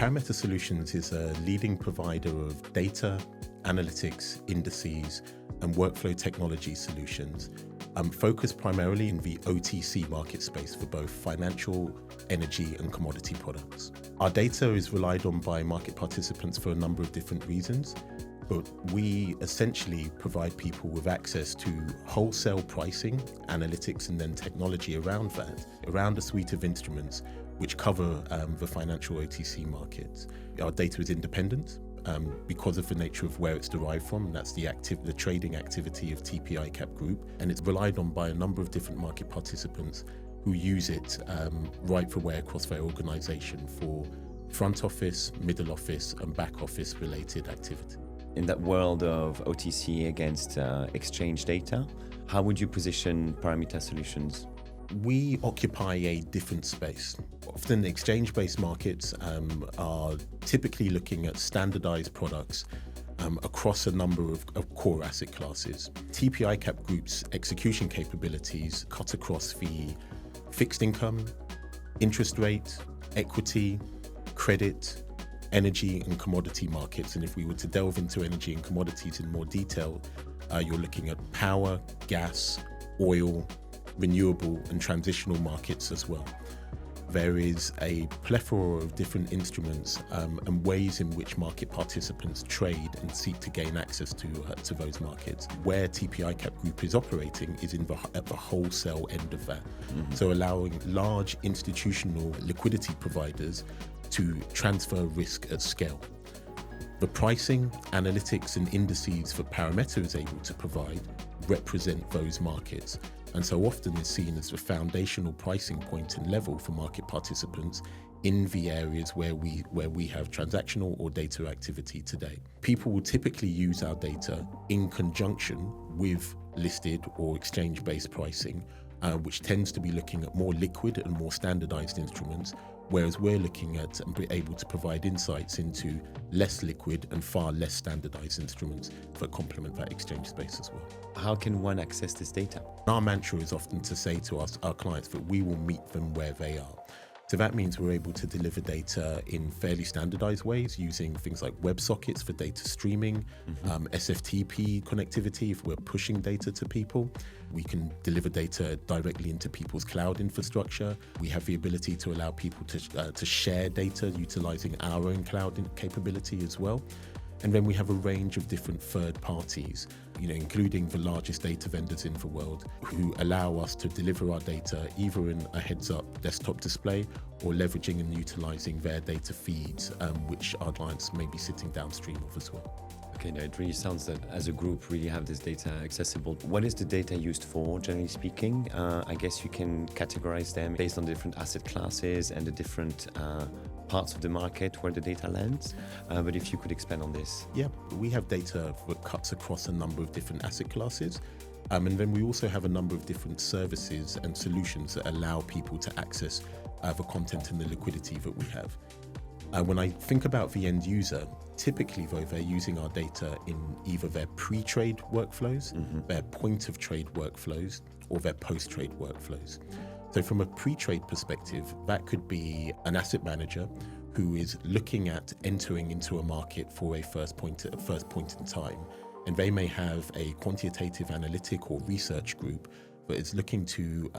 Parameta Solutions is a leading provider of data, analytics, indices, and workflow technology solutions, focused primarily in the OTC market space for both financial, energy, and commodity products. Our data is relied on by market participants for a number of different reasons, but we essentially provide people with access to wholesale pricing, analytics, and then technology around that, around a suite of instruments which cover the financial OTC markets. Our data is independent because of the nature of where it's derived from, and that's the trading activity of TP ICAP Group, and it's relied on by a number of different market participants who use it right the way across their organization for front office, middle office, and back office related activity. In that world of OTC against exchange data, how would you position Parameta Solutions? We occupy a different space. Often exchange-based markets are typically looking at standardized products across a number of core asset classes. TP ICAP Group's execution capabilities cut across the fixed income, interest rate, equity, credit, energy and commodity markets. And if we were to delve into energy and commodities in more detail, you're looking at power, gas, oil, renewable and transitional markets as well. There is a plethora of different instruments and ways in which market participants trade and seek to gain access to those markets. Where TP ICAP Group is operating is at the wholesale end of that. So allowing large institutional liquidity providers to transfer risk at scale. The pricing, analytics and indices that Parameta is able to provide represent those markets, and so often is seen as the foundational pricing point and level for market participants in the areas where we have transactional or data activity today. People will typically use our data in conjunction with listed or exchange-based pricing, which tends to be looking at more liquid and more standardized instruments, whereas we're looking at and be able to provide insights into less liquid and far less standardized instruments that complement that exchange space as well. How can one access this data? Our mantra is often to say to our clients that we will meet them where they are. So that means we're able to deliver data in fairly standardized ways using things like WebSockets for data streaming, SFTP connectivity if we're pushing data to people. We can deliver data directly into people's cloud infrastructure. We have the ability to allow people to share data utilizing our own cloud capability as well. And then we have a range of different third parties, including the largest data vendors in the world, who allow us to deliver our data either in a heads-up desktop display or leveraging and utilizing their data feeds, which our clients may be sitting downstream of as well. Okay, no, it really sounds that as a group really have this data accessible. What is the data used for, generally speaking? I guess you can categorize them based on different asset classes and the different parts of the market where the data lands. But if you could expand on this. Yeah, we have data that cuts across a number of different asset classes. And then we also have a number of different services and solutions that allow people to access the content and the liquidity that we have. When I think about the end user, typically though, they're using our data in either their pre-trade workflows, their point of trade workflows, or their post-trade workflows. So from a pre-trade perspective, that could be an asset manager who is looking at entering into a market for a first point in time. And they may have a quantitative analytic or research group that is looking to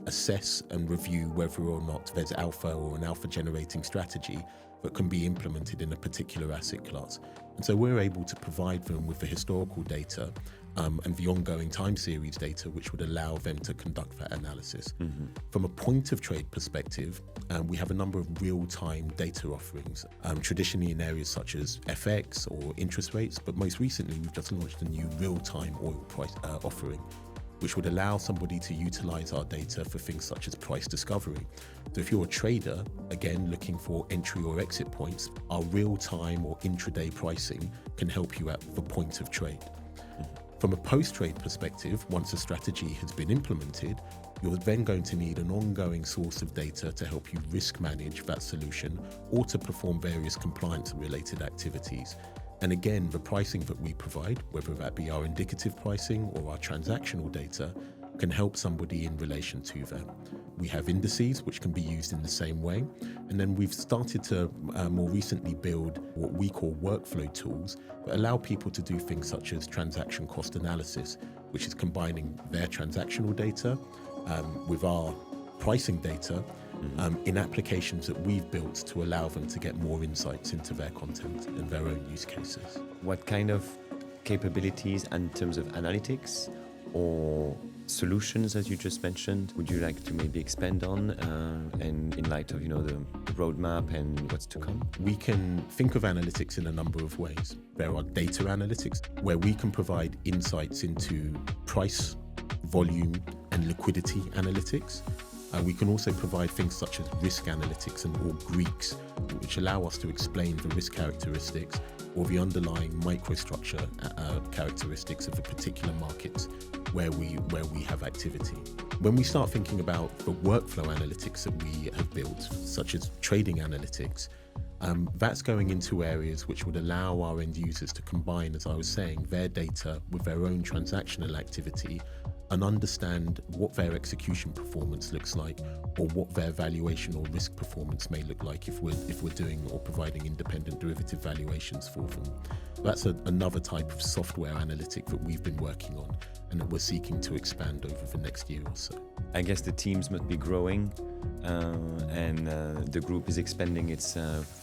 assess and review whether or not there's alpha or an alpha generating strategy that can be implemented in a particular asset class. And so we're able to provide them with the historical data and the ongoing time series data, which would allow them to conduct that analysis. From a point of trade perspective, we have a number of real-time data offerings, traditionally in areas such as FX or interest rates, but most recently we've just launched a new real-time oil price offering, which would allow somebody to utilize our data for things such as price discovery. So if you're a trader, again, looking for entry or exit points, our real-time or intraday pricing can help you at the point of trade. From a post-trade perspective, once a strategy has been implemented, you're then going to need an ongoing source of data to help you risk manage that solution or to perform various compliance-related activities. And again, the pricing that we provide, whether that be our indicative pricing or our transactional data, can help somebody in relation to that. We have indices which can be used in the same way. And then we've started to more recently build what we call workflow tools that allow people to do things such as transaction cost analysis, which is combining their transactional data with our pricing data in applications that we've built to allow them to get more insights into their content and their own use cases. What kind of capabilities in terms of analytics or solutions, as you just mentioned, would you like to maybe expand on, and in light of the roadmap and what's to come? We can think of analytics in a number of ways. There are data analytics, where we can provide insights into price, volume, and liquidity analytics. We can also provide things such as risk analytics or Greeks, which allow us to explain the risk characteristics or the underlying microstructure characteristics of a particular market where we have activity. When we start thinking about the workflow analytics that we have built, such as trading analytics, that's going into areas which would allow our end users to combine, as I was saying, their data with their own transactional activity and understand what their execution performance looks like, or what their valuation or risk performance may look like if we're doing or providing independent derivative valuations for them. That's another type of software analytic that we've been working on and that we're seeking to expand over the next year or so. I guess the teams must be growing, and the group is expanding its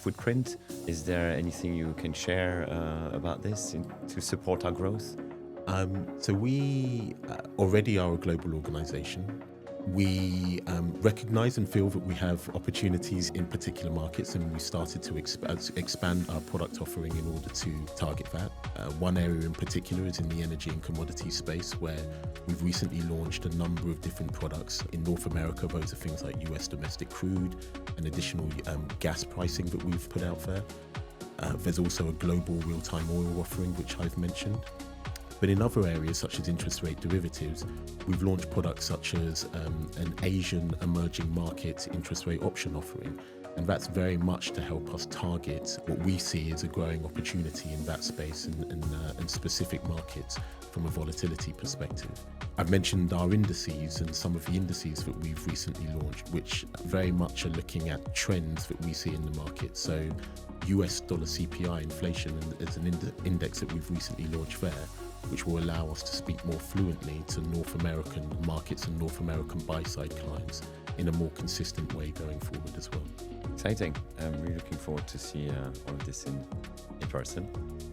footprint. Is there anything you can share about this to support our growth? So we already are a global organization. We recognize and feel that we have opportunities in particular markets, and we started to expand our product offering in order to target that. One area in particular is in the energy and commodity space, where we've recently launched a number of different products. In North America, those are things like US domestic crude and additional gas pricing that we've put out there. There's also a global real-time oil offering, which I've mentioned. But in other areas, such as interest rate derivatives, we've launched products such as an Asian emerging market interest rate option offering. And that's very much to help us target what we see as a growing opportunity in that space and specific markets from a volatility perspective. I've mentioned our indices and some of the indices that we've recently launched, which very much are looking at trends that we see in the market. So US dollar CPI inflation is an index that we've recently launched there, which will allow us to speak more fluently to North American markets and North American buy-side clients in a more consistent way going forward as well. Exciting. I'm really looking forward to see all of this in person.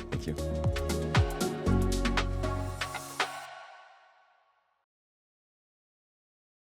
Thank you.